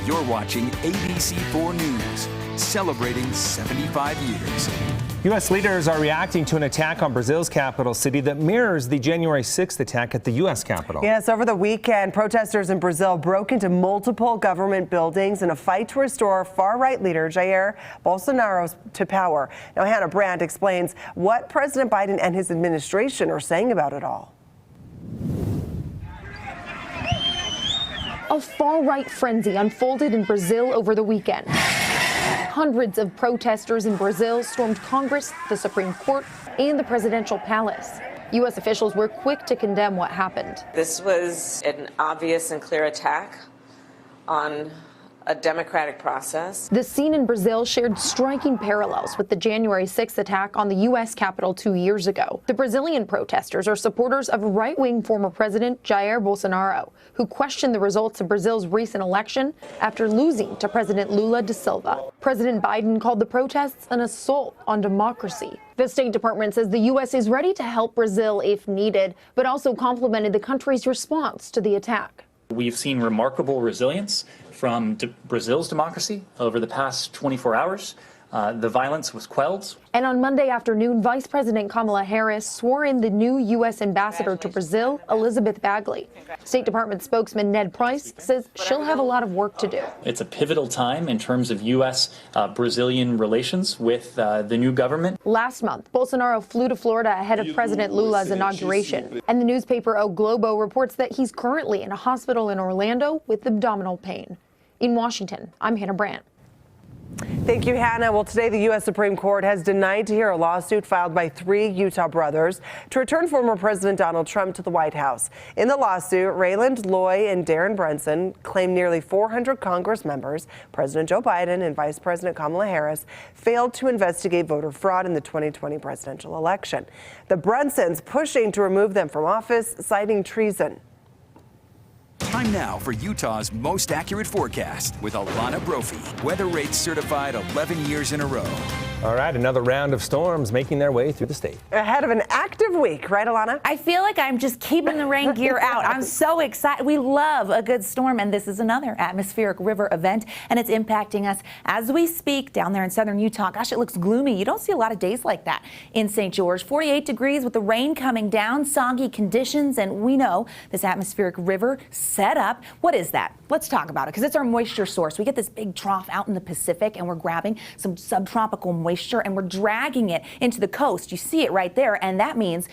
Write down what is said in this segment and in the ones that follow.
You're watching ABC4 News, celebrating 75 years. U.S. leaders are reacting to an attack on Brazil's capital city that mirrors the January 6th attack at the U.S. Capitol. Yes, over the weekend, protesters in Brazil broke into multiple government buildings in a fight to restore far-right leader Jair Bolsonaro to power. Now, Hannah Brandt explains what President Biden and his administration are saying about it all. A far-right frenzy unfolded in Brazil over the weekend. Hundreds of protesters in Brazil stormed Congress, the Supreme Court, and the presidential palace. U.S. officials were quick to condemn what happened. This was an obvious and clear attack on a democratic process. The scene in Brazil shared striking parallels with the January 6th attack on the U.S. Capitol 2 years ago. The Brazilian protesters are supporters of right-wing former President Jair Bolsonaro, who questioned the results of Brazil's recent election after losing to President Lula da Silva. President Biden called the protests an assault on democracy. The State Department says the U.S. is ready to help Brazil if needed, but also complimented the country's response to the attack. We've seen remarkable resilience from Brazil's democracy over the past 24 hours. The violence was quelled. And on Monday afternoon, Vice President Kamala Harris swore in the new U.S. ambassador to Brazil, Elizabeth Bagley. State Department spokesman Ned Price says she'll have a lot of work to do. It's a pivotal time in terms of U.S.-Brazilian relations with the new government. Last month, Bolsonaro flew to Florida ahead of President Lula's inauguration. And the newspaper O Globo reports that he's currently in a hospital in Orlando with abdominal pain. In Washington, I'm Hannah Brandt. Thank you, Hannah. Well, today the U.S. Supreme Court has denied to hear a lawsuit filed by 3 Utah brothers to return former President Donald Trump to the White House. In the lawsuit, Rayland Loy and Darren Brunson claim nearly 400 Congress members, President Joe Biden and Vice President Kamala Harris, failed to investigate voter fraud in the 2020 presidential election. The Brunsons pushing to remove them from office, citing treason. Time now for Utah's most accurate forecast with Alana Brophy. Weather rates certified 11 years in a row. All right, another round of storms making their way through the state. Ahead of an active week, right, Alana? I feel like I'm just keeping the rain gear out. I'm so excited. We love a good storm, and this is another atmospheric river event, and it's impacting us as we speak down there in southern Utah. Gosh, it looks gloomy. You don't see a lot of days like that in St. George. 48 degrees with the rain coming down, soggy conditions, and we know this atmospheric river set up. What is that? Let's talk about it, because it's our moisture source. We get this big trough out in the Pacific, and we're grabbing some subtropical moisture, and we're dragging it into the coast. You see it right there, and that means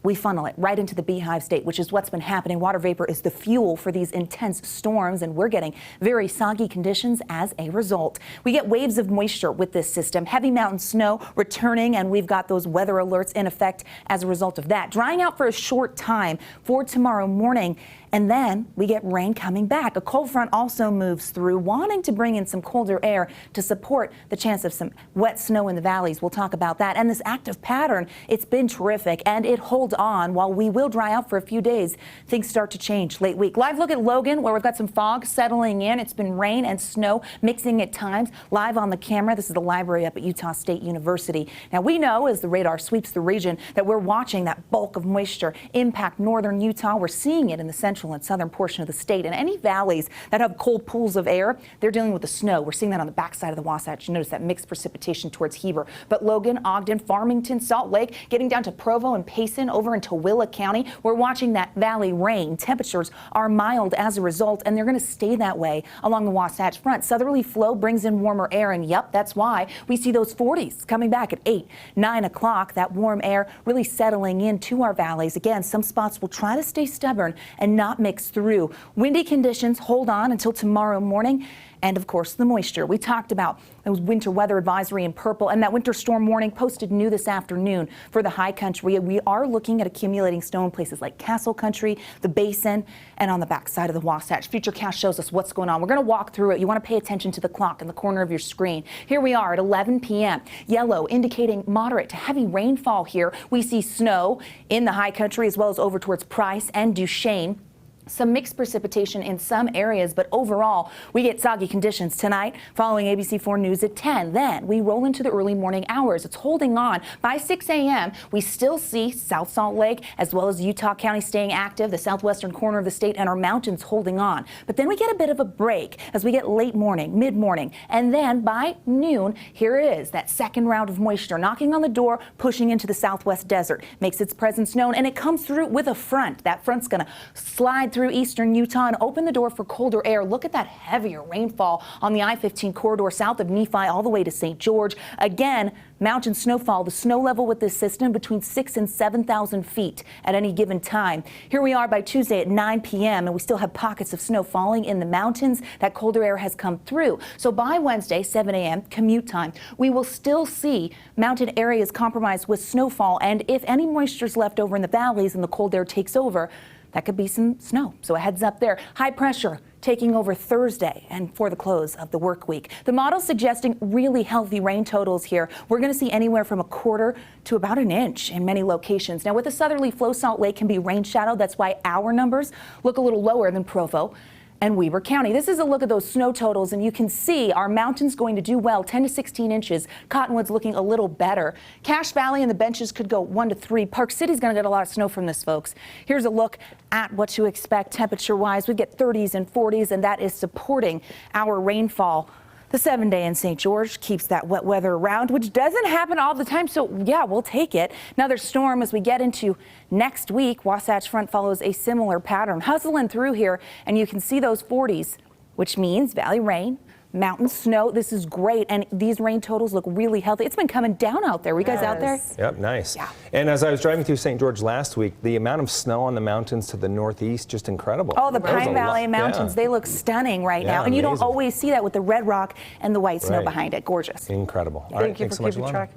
we funnel it right into the Beehive State, which is what's been happening. Water vapor is the fuel for these intense storms, and we're getting very soggy conditions as a result. We get waves of moisture with this system, heavy mountain snow returning, and we've got those weather alerts in effect as a result of that. Drying out for a short time for tomorrow morning, and then we get rain coming back. A cold front also moves through, wanting to bring in some colder air to support the chance of some wet snow in the valleys. We'll talk about that. And this active pattern, it's been terrific, and it holds on. While we will dry out for a few days, things start to change late week. Live look at Logan, where we've got some fog settling in. It's been rain and snow mixing at times. Live on the camera, this is the library up at Utah State University. Now, we know as the radar sweeps the region that we're watching that bulk of moisture impact northern Utah. We're seeing it in the central and southern portion of the state, and any valleys that have cold pools of air, they're dealing with the snow. We're seeing that on the backside of the Wasatch. You notice that mixed precipitation towards Heber. But Logan, Ogden, Farmington, Salt Lake, getting down to Provo and Payson over into Tooele County, we're watching that valley rain. Temperatures are mild as a result, and they're going to stay that way along the Wasatch Front. Southerly flow brings in warmer air, and yep, that's why we see those 40s coming back at 8, 9 o'clock. That warm air really settling into our valleys. Again, some spots will try to stay stubborn and not mix through. Windy conditions hold on until tomorrow morning. And of course, the moisture. We talked about those winter weather advisory in purple, and that winter storm warning posted new this afternoon for the high country. We are looking at accumulating snow in places like Castle Country, the Basin, and on the backside of the Wasatch. Futurecast shows us what's going on. We're going to walk through it. You want to pay attention to the clock in the corner of your screen. Here we are at 11 p.m. Yellow indicating moderate to heavy rainfall here. We see snow in the high country as well as over towards Price and Duchesne. Some mixed precipitation in some areas, but overall, we get soggy conditions tonight following ABC4 News at 10. Then we roll into the early morning hours. It's holding on. By 6 a.m., we still see South Salt Lake as well as Utah County staying active, the southwestern corner of the state, and our mountains holding on. But then we get a bit of a break as we get late morning, mid-morning, and then by noon, here it is, that second round of moisture knocking on the door, pushing into the southwest desert, makes its presence known, and it comes through with a front. That front's going to slide through eastern Utah and open the door for colder air. Look at that heavier rainfall on the I-15 corridor south of Nephi all the way to St. George. Again, mountain snowfall, the snow level with this system between 6,000 and 7,000 feet at any given time. Here we are by Tuesday at 9 p.m. and we still have pockets of snow falling in the mountains. That colder air has come through. So by Wednesday, 7 a.m. commute time, we will still see mountain areas compromised with snowfall. And if any moisture is left over in the valleys and the cold air takes over, that could be some snow. So a heads up there. High pressure taking over Thursday and for the close of the work week. The model suggesting really healthy rain totals here. We're going to see anywhere from a quarter to about an inch in many locations. Now, with the southerly flow, Salt Lake can be rain shadowed. That's why our numbers look a little lower than Provo and Weber County. This is a look at those snow totals, and you can see our mountains going to do well, 10 to 16 inches. Cottonwood's looking a little better. Cache Valley and the benches could go 1 to 3. Park City's going to get a lot of snow from this, folks. Here's a look at what to expect temperature-wise. We get 30s and 40s, and that is supporting our rainfall. The 7-day in St. George keeps that wet weather around, which doesn't happen all the time. So, yeah, we'll take it. Another storm as we get into next week. Wasatch Front follows a similar pattern, hustling through here, and you can see those 40s, which means valley rain, mountain snow. This is great, and these rain totals look really healthy. It's been coming down out there. Were you guys out there? Yep, nice. Yeah. And as I was driving through St. George last week, the amount of snow on the mountains to the northeast, just incredible. Oh, the Pine Valley Mountains, yeah. they look stunning right Yeah, now. And you don't amazing. always see that with the red rock and the white snow Right. behind it. Gorgeous. Incredible. All right, Thank you thanks for so much, keeping Alana. track.